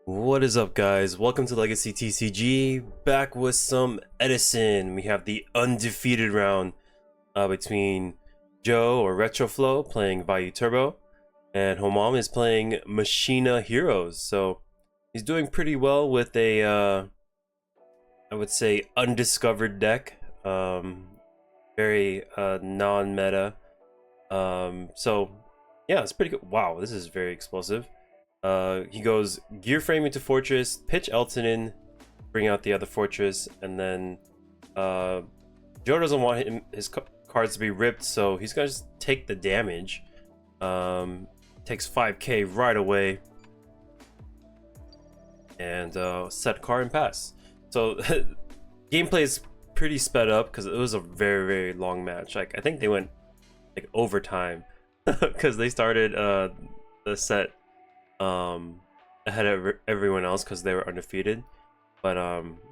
What is up, guys? Welcome to Legacy TCG, back with some Edison. We have the undefeated round between Joe or RetrohFlow playing Vayu Turbo, and Homam is playing Machina Heroes. So he's doing pretty well with a, I would say, undiscovered deck. Very non-meta. So yeah, it's pretty good. Wow, this is very explosive. He goes Gear Frame into Fortress, pitch Elton in, bring out the other Fortress, and then Joe doesn't want his cards to be ripped, so he's gonna just take the damage. Takes 5k right away, and set card and pass. So gameplay is pretty sped up because it was a very long match. Like I think they went like overtime because they started the set ahead of everyone else because they were undefeated. But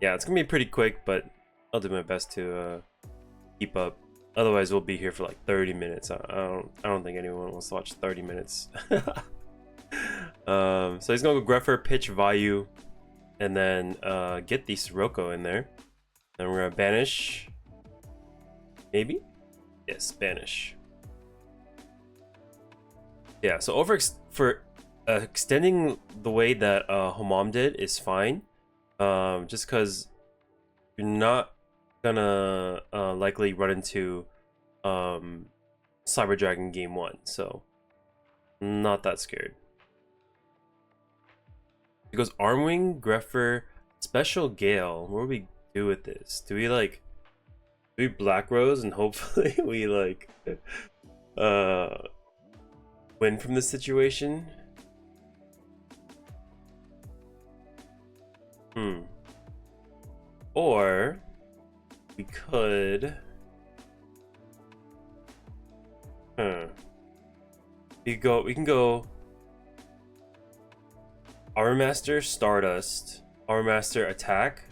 yeah, it's gonna be pretty quick, but I'll do my best to keep up. Otherwise we'll be here for like 30 minutes. I don't think anyone wants to watch 30 minutes. So he's gonna go Greffer, pitch Vayu, and then get the Sirocco in there. Then we're gonna banish, maybe? Yes, banish. Yeah, so for extending the way that Homam did is fine, just because you're not gonna likely run into Cyber Dragon game 1, so not that scared. It goes Armwing, Greffer, Special Gale. What do we do with this? Do we Black Rose and hopefully we like win from this situation? Or we could we can go Armor Master, Stardust, Armor Master, attack,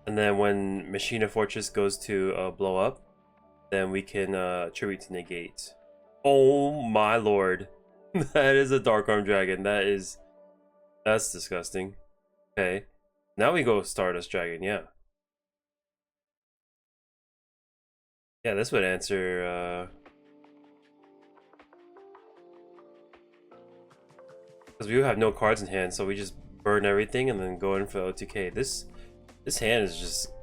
and then when Machina Fortress goes to blow up, then we can tribute to negate. Oh my lord. That is a Dark Arm Dragon. That's disgusting. Okay, now we go Stardust Dragon. Yeah, this would answer because we have no cards in hand, so we just burn everything and then go in for the OTK. This hand is just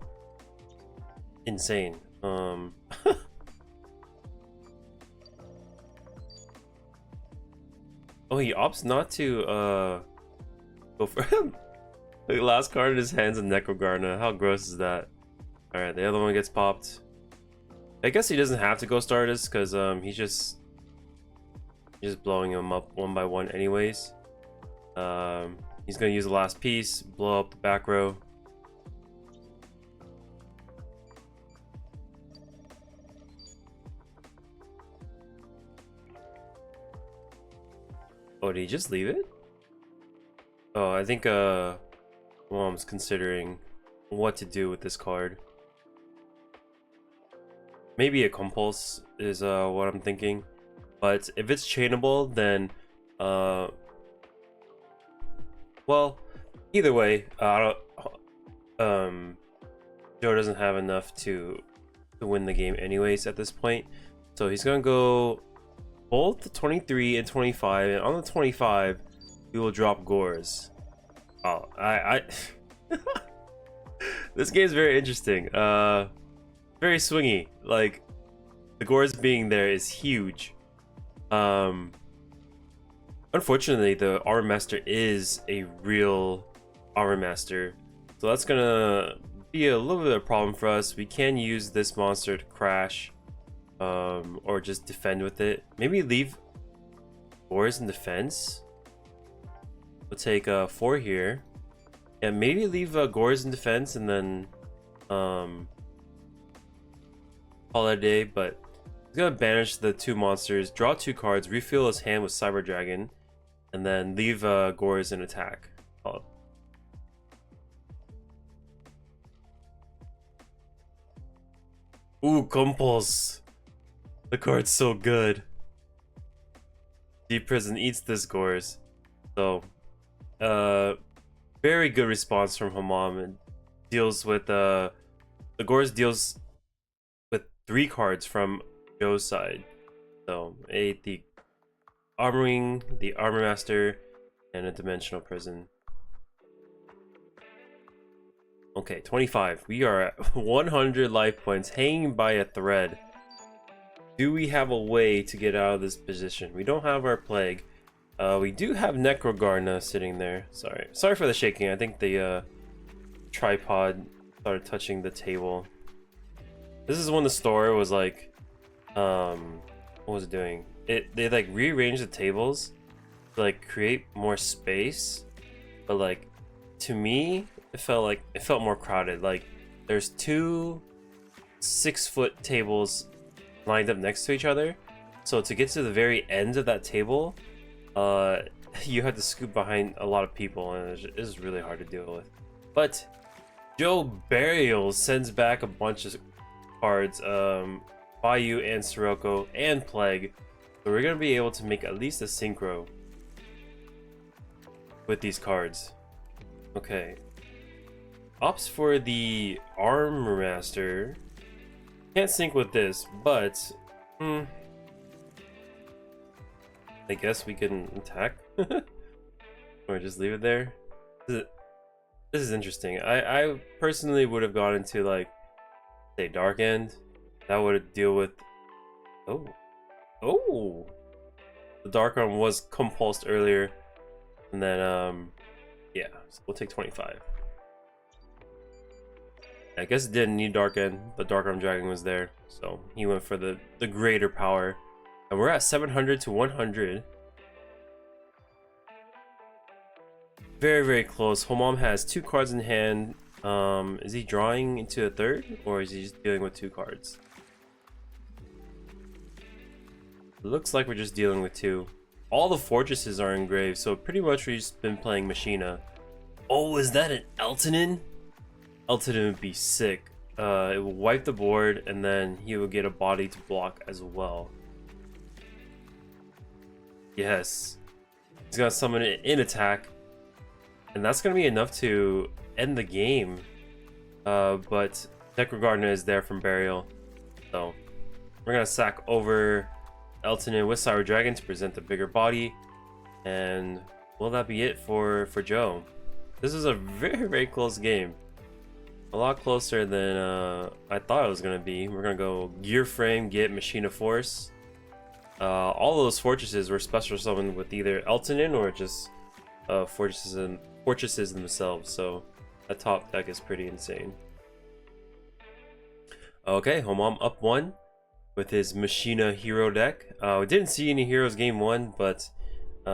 insane. Oh, he opts not to go for him. The last card in his hand's a Necrogarna. How gross is that? Alright, the other one gets popped. I guess he doesn't have to go Stardust because he's just blowing him up one by one anyways. He's gonna use the last piece, blow up the back row. Oh, did he just leave it? Oh, I think Mom's considering what to do with this card. Maybe a Compulse is what I'm thinking, but if it's chainable, then well, either way, Joe doesn't have enough to win the game anyways at this point, so he's gonna go both the 23 and 25, and on the 25 we will drop Gores. Oh, I this game is very interesting, very swingy. Like, the Gores being there is huge. Unfortunately, the Armor Master is a real Armor Master, so that's gonna be a little bit of a problem for us. We can use this monster to crash, or just defend with it. Maybe leave Gores in defense. We'll take 4 here, and maybe leave Gores in defense and then call it a day. But he's gonna banish the 2 monsters, draw 2 cards, refill his hand with Cyber Dragon, and then leave Gores in attack. Ooh, Compulse. The card's so good. Deep Prison eats this Gores. So Very good response from Homam, and deals with the Gores deals with 3 cards from Joe's side. So the Armoring, the Armor Master, and a Dimensional Prison. Okay, 25. We are at 100 life points, hanging by a thread. Do we have a way to get out of this position? We don't have our Plague. We do have Necrogarna sitting there. Sorry for the shaking. I think the tripod started touching the table. This is when the store was like, what was it doing? They like rearranged the tables to like create more space, but like to me it felt more crowded. Like there's 2 6-foot tables lined up next to each other, so to get to the very end of that table, you had to scoop behind a lot of people, and it was really hard to deal with. But Joe Burial sends back a bunch of cards, Vayu and Sirocco and Plague, so we're gonna be able to make at least a synchro with these cards. Okay, opts for the Armor Master. Can't sync with this, but I guess we can attack or just leave it there. This is interesting. I personally would have gone into like, say, Dark End. That would deal with oh, the Dark Arm was compulsed earlier, and then yeah, so we'll take 25. I guess it didn't need Dark End. The Dark Arm Dragon was there, so he went for the greater power. And we're at 700 to 100. Very, very close. Homam has 2 cards in hand. Is he drawing into a third, or is he just dealing with 2 cards? It looks like we're just dealing with 2. All the fortresses are engraved, so pretty much we've just been playing Machina. Oh, is that an Eltonin? Eltonin would be sick. It will wipe the board, and then he will get a body to block as well. Yes. He's gonna summon it in attack, and that's gonna be enough to end the game. But Necrogarna is there from Burial, so we're gonna sack over Eltonin with Cyber Dragon to present the bigger body, and will that be it for Joe? This is a very, very close game. A lot closer than I thought it was gonna be. We're gonna go Gear Frame, get Machina Force. All those fortresses were special summoned with either Eltonin or just fortresses themselves. So that top deck is pretty insane. Okay, Homam up 1 with his Machina hero deck. We didn't see any heroes game 1, but you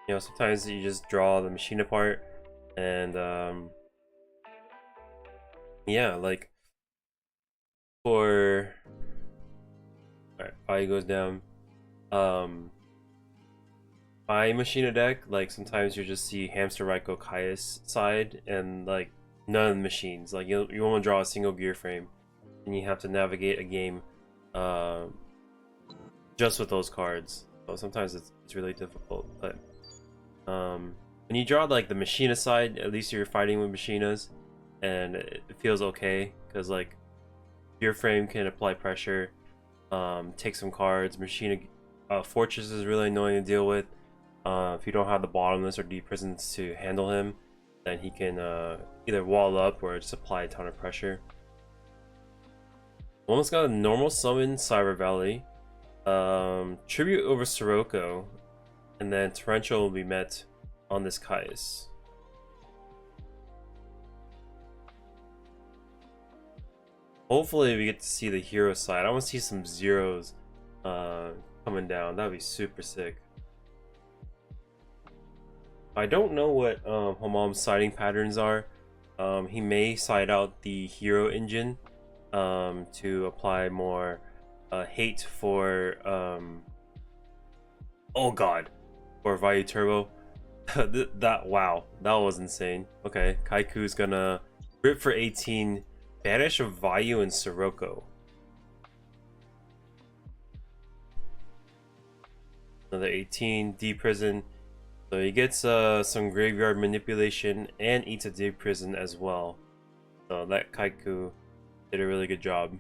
know, sometimes you just draw the Machina part, and yeah, like for alright, Vayu goes down. My Machina deck, like sometimes you just see Hamster Raiko Kaius side and like none of the machines. Like you want to draw a single gear frame, and you have to navigate a game just with those cards. So sometimes it's really difficult. But when you draw like the Machina side, at least you're fighting with Machinas, and it feels okay because like gear frame can apply pressure, take some cards. Machina Fortress is really annoying to deal with. If you don't have the bottomless or deep prisons to handle him, then he can either wall up or just apply a ton of pressure. Almost got a normal summon Cyber Valley, tribute over Sirocco, and then Torrential will be met on this Kaius. Hopefully we get to see the hero side. I want to see some zeros coming down. That would be super sick. I don't know what Homam's siding patterns are. He may side out the hero engine to apply more hate for oh god, for Vayu Turbo. Wow, that was insane. Okay, Kaiku's gonna rip for 18, banish of Vayu and Sirocco. Another 18, D prison. So he gets some graveyard manipulation and eats a day prison as well. So that Kaiku did a really good job.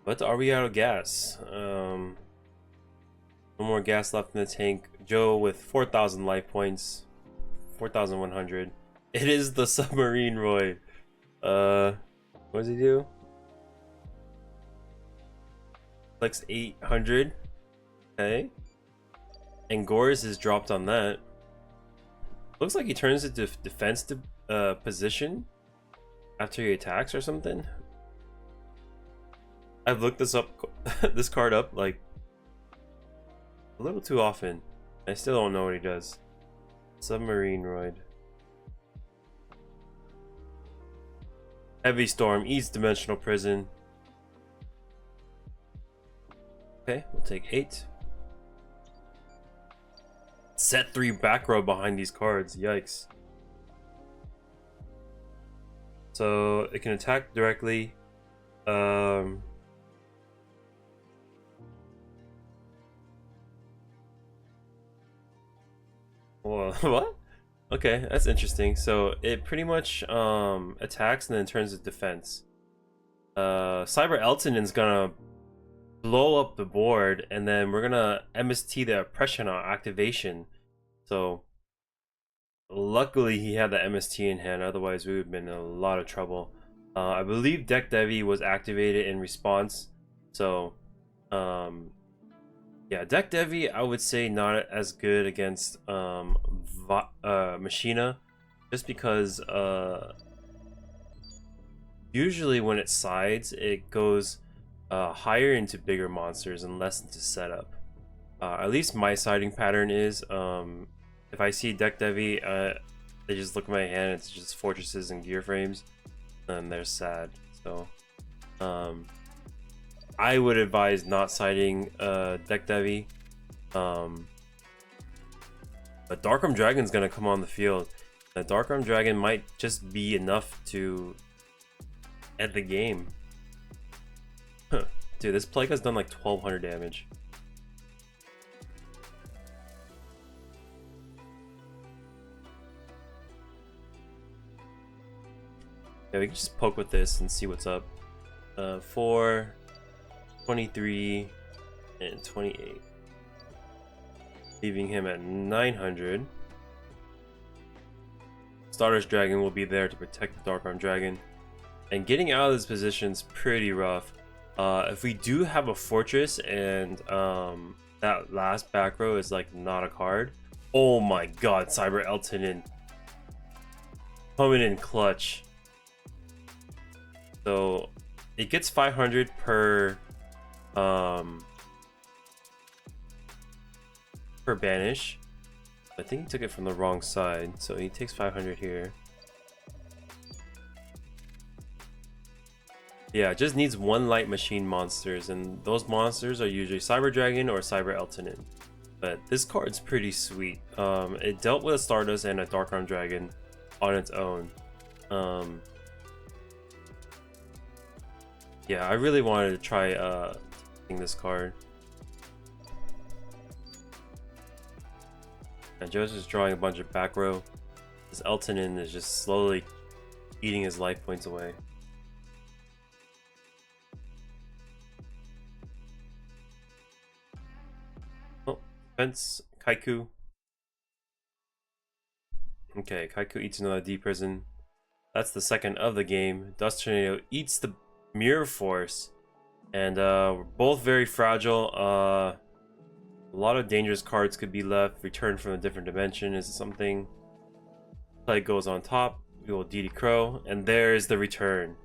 But are we out of gas? No more gas left in the tank. Joe with 4,000 life points. 4,100. It is the submarine Roy. What does he do? Flex 800. Okay. And Gores is dropped on that. Looks like he turns into defense position after he attacks or something. I've looked this up, this card up like a little too often. I still don't know what he does. Submarine Roid. Heavy Storm, East Dimensional Prison. Okay, we'll take 8. Set 3 back row behind these cards. Yikes. So it can attack directly. Well, what? Okay, that's interesting. So it pretty much attacks and then turns to defense. Cyber Elton's gonna blow up the board, and then we're gonna MST the oppression on activation. So luckily he had the MST in hand, otherwise we would have been in a lot of trouble. I believe Deck Devi was activated in response. So yeah, Deck Devi I would say not as good against Machina, just because usually when it sides it goes higher into bigger monsters and less into setup. At least my siding pattern is if I see Deck Devi, they just look at my hand, it's just fortresses and gear frames, and they're sad. So I would advise not siding Deck Devi. But Darkroom Dragon's gonna come on the field. The Darkroom Dragon might just be enough to end the game. Huh. Dude, this plague has done like 1,200 damage. Yeah, we can just poke with this and see what's up. 4, 23, and 28. Leaving him at 900. Stardust Dragon will be there to protect the Darkroom Dragon. And getting out of this position is pretty rough. If we do have a fortress and that last back row is like not a card. Oh my god, Cyber Elton coming in clutch. So it gets 500 per banish. I think he took it from the wrong side, so he takes 500 here. Yeah, it just needs 1 light machine monsters, and those monsters are usually Cyber Dragon or Cyber Elton. But this card's pretty sweet. It dealt with a Stardust and a Darkroom Dragon on its own. Yeah, I really wanted to try taking this card. And Joe's just drawing a bunch of back row. This Elton is just slowly eating his life points away. Oh, defense, Kaiku. Okay, Kaiku eats another D prison. That's the second of the game. Dust Tornado eats the Mirror Force, and we're both very fragile. A lot of dangerous cards could be left. Return from a different dimension is something. Play goes on top. We will DD Crow, and there is the return.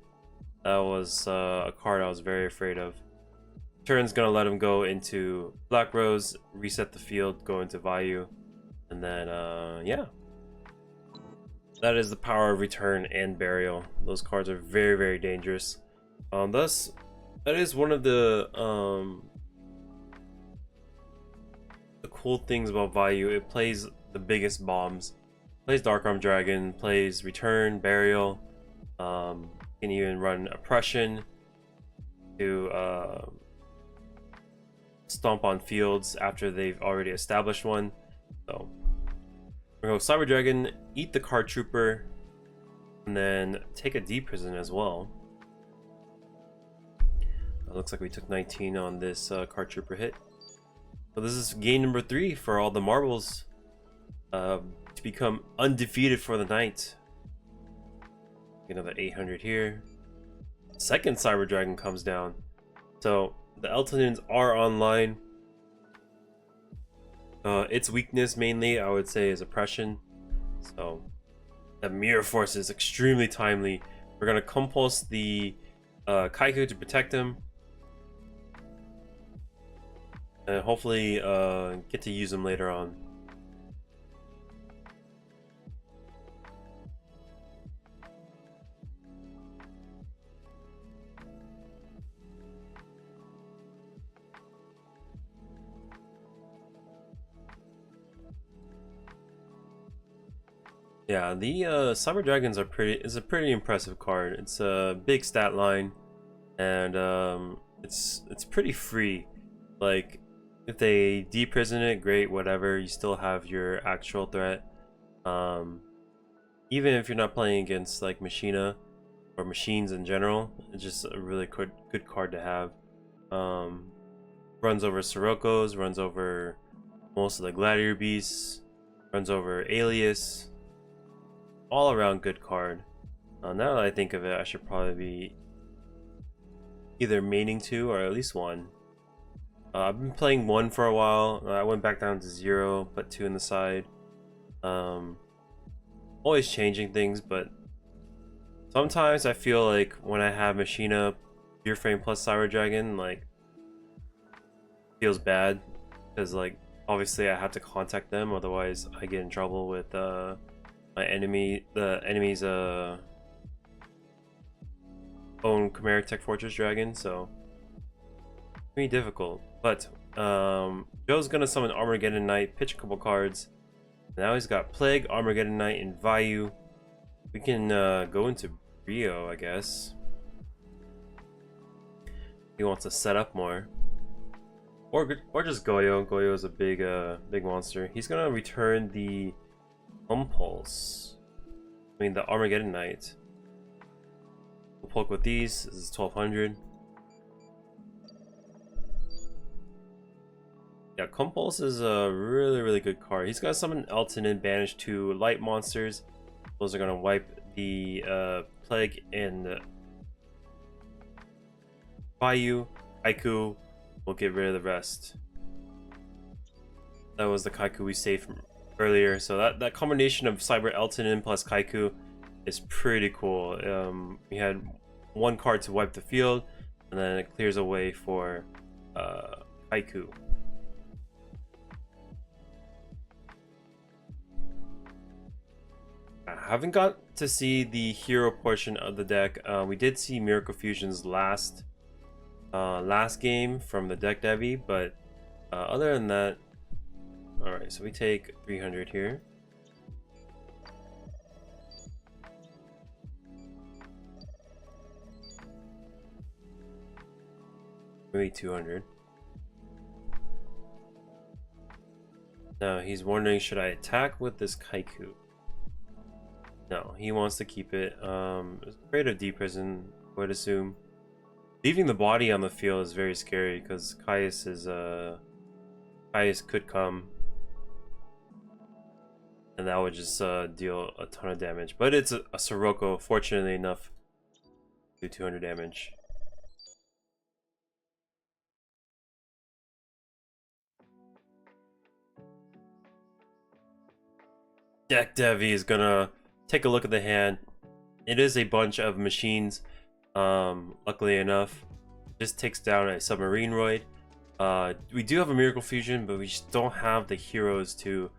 That was a card I was very afraid of. Turn's gonna let him go into Black Rose, reset the field, go into Vayu, and then yeah. That is the power of Return and Burial. Those cards are very, very dangerous. Thus, that is one of the cool things about Vayu. It plays the biggest bombs. Plays Darkroom Dragon, plays Return, Burial. Can even run Oppression to stomp on fields after they've already established one. So we're gonna go Cyber Dragon, eat the Card Trooper, and then take a D prison as well. It looks like we took 19 on this Card Trooper hit. So this is game number 3 for all the marbles to become undefeated for the night. Another 800 here. Second Cyber Dragon comes down. So the Eltonins are online. Its weakness mainly, I would say, is oppression. So the Mirror Force is extremely timely. We're gonna compulse the Kaiku to protect him, and hopefully get to use him later on. Yeah, the Cyber Dragons are is a pretty impressive card. It's a big stat line, and it's pretty free. Like, if they deprison it, great, whatever. You still have your actual threat. Even if you're not playing against like Machina or machines in general, it's just a really good card to have. Runs over Siroko's, runs over most of the Gladiator beasts, runs over Alias. All around good card. Now that I think of it, I should probably be either maining 2 or at least 1. I've been playing 1 for a while. I went back down to 0, put 2 in the side. Always changing things, but sometimes I feel like when I have Machina, Pure Frame plus Cyber Dragon, like, feels bad because, like, obviously I have to contact them, otherwise I get in trouble with the enemy's own Chimeric Tech Fortress Dragon, so pretty difficult. But Joe's gonna summon Armageddon Knight, pitch a couple cards. Now he's got Plague, Armageddon Knight, and Vayu. We can go into Rio, I guess. He wants to set up more, or just Goyo. Goyo is a big monster. He's gonna return the Impulse. I mean the Armageddon Knight. We'll poke with these. This is 1200. Yeah, Compulse is a really good card. He's gonna summon Elton and banish 2 light monsters. Those are gonna wipe the Plague and Vayu. Kaiku will get rid of the rest. That was the Kaiku we saved from earlier. So that combination of Cyber Elton plus Kaiku is pretty cool. We had 1 card to wipe the field, and then it clears a way for Kaiku. I haven't got to see the hero portion of the deck. We did see Miracle Fusion's last game from the deck Devi, but other than that, alright, so we take 300 here. Maybe 200. Now he's wondering, should I attack with this Kaiku? No, he wants to keep it. Afraid of deprison, I would assume. Leaving the body on the field is very scary because Caius could come, and that would just deal a ton of damage. But it's a Sirocco, fortunately enough, to do 200 damage. Deck Devi is gonna take a look at the hand. It is a bunch of machines. Luckily enough, just takes down a Submarine Roid. We do have a Miracle Fusion, but we just don't have the heroes to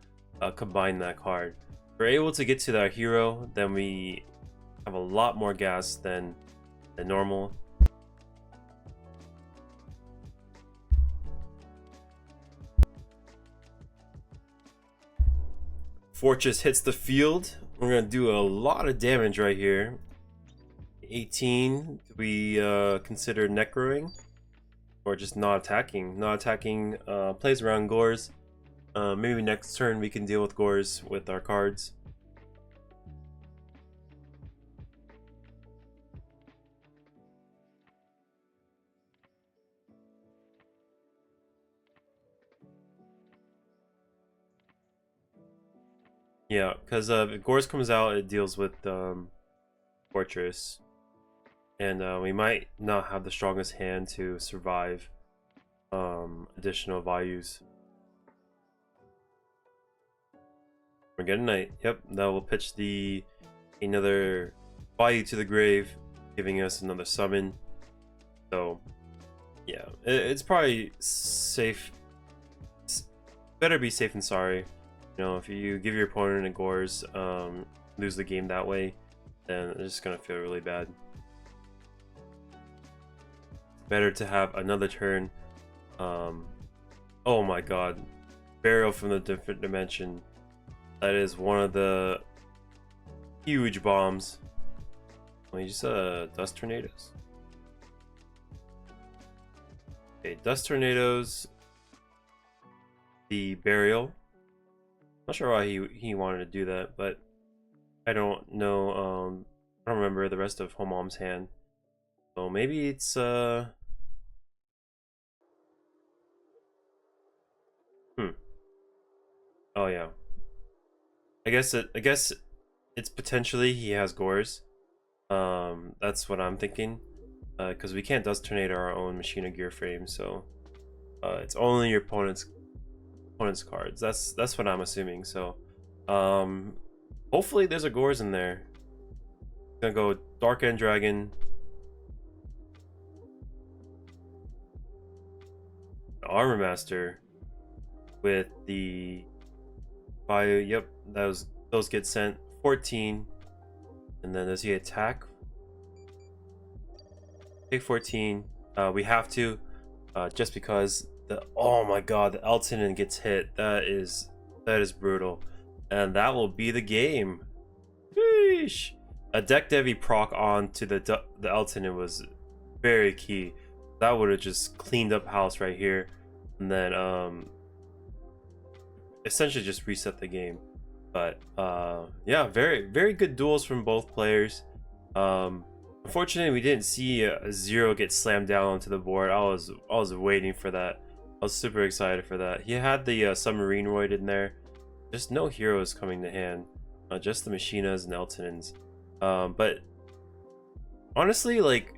combine that card. If we're able to get to that hero, then we have a lot more gas than normal. Fortress hits the field. We're gonna do a lot of damage right here. 18. We consider necroing. or just not attacking. Not attacking plays around Gores. Maybe next turn we can deal with Gores with our cards. Yeah, because if Gores comes out, it deals with Fortress. And we might not have the strongest hand to survive additional Vayus. We're getting Knight. Yep, that will pitch another Vayu to the grave, giving us another summon. So yeah, it's probably safe. Better be safe than sorry. You know, if you give your opponent a Gores, lose the game that way, then it's just gonna feel really bad. Better to have another turn. Oh my god, Burial from the Different Dimension. That is one of the huge bombs. Wait, just Dust Tornadoes. Okay, Dust Tornadoes. The Burial. Not sure why he wanted to do that, but I don't know. I don't remember the rest of Homam's hand. So maybe it's Oh yeah. I guess it's potentially he has Gores. That's what I'm thinking. Because we can't Dust Tornado our own Machina gear frame, so it's only your opponent's cards. That's what I'm assuming. So hopefully there's a Gores in there. Gonna go Dark End Dragon. Armor Master with the Vayu. Yep, those get sent 14. And then does he attack? Take 14. We have to, just because oh my god, the Eltonin gets hit. That is brutal, and that will be the game. Sheesh. A deck Devi proc on to the Eltonin was very key. That would have just cleaned up house right here, and then essentially just reset the game. But yeah, very good duels from both players. Unfortunately, we didn't see a 0 get slammed down onto the board. I was waiting for that. I was super excited for that. He had the Submarine Roid in there. Just no heroes coming to hand. Just the Machinas and Eltonins. But honestly, like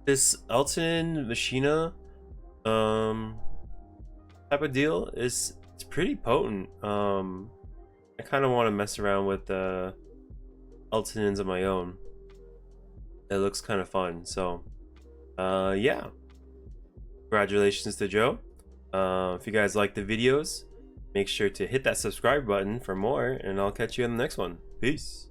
this Eltonin Machina type of deal it's pretty potent. I kind of want to mess around with the Eltonins of my own. It looks kind of fun. So yeah, congratulations to Joe. If you guys like the videos, make sure to hit that subscribe button for more, and I'll catch you on the next one. Peace.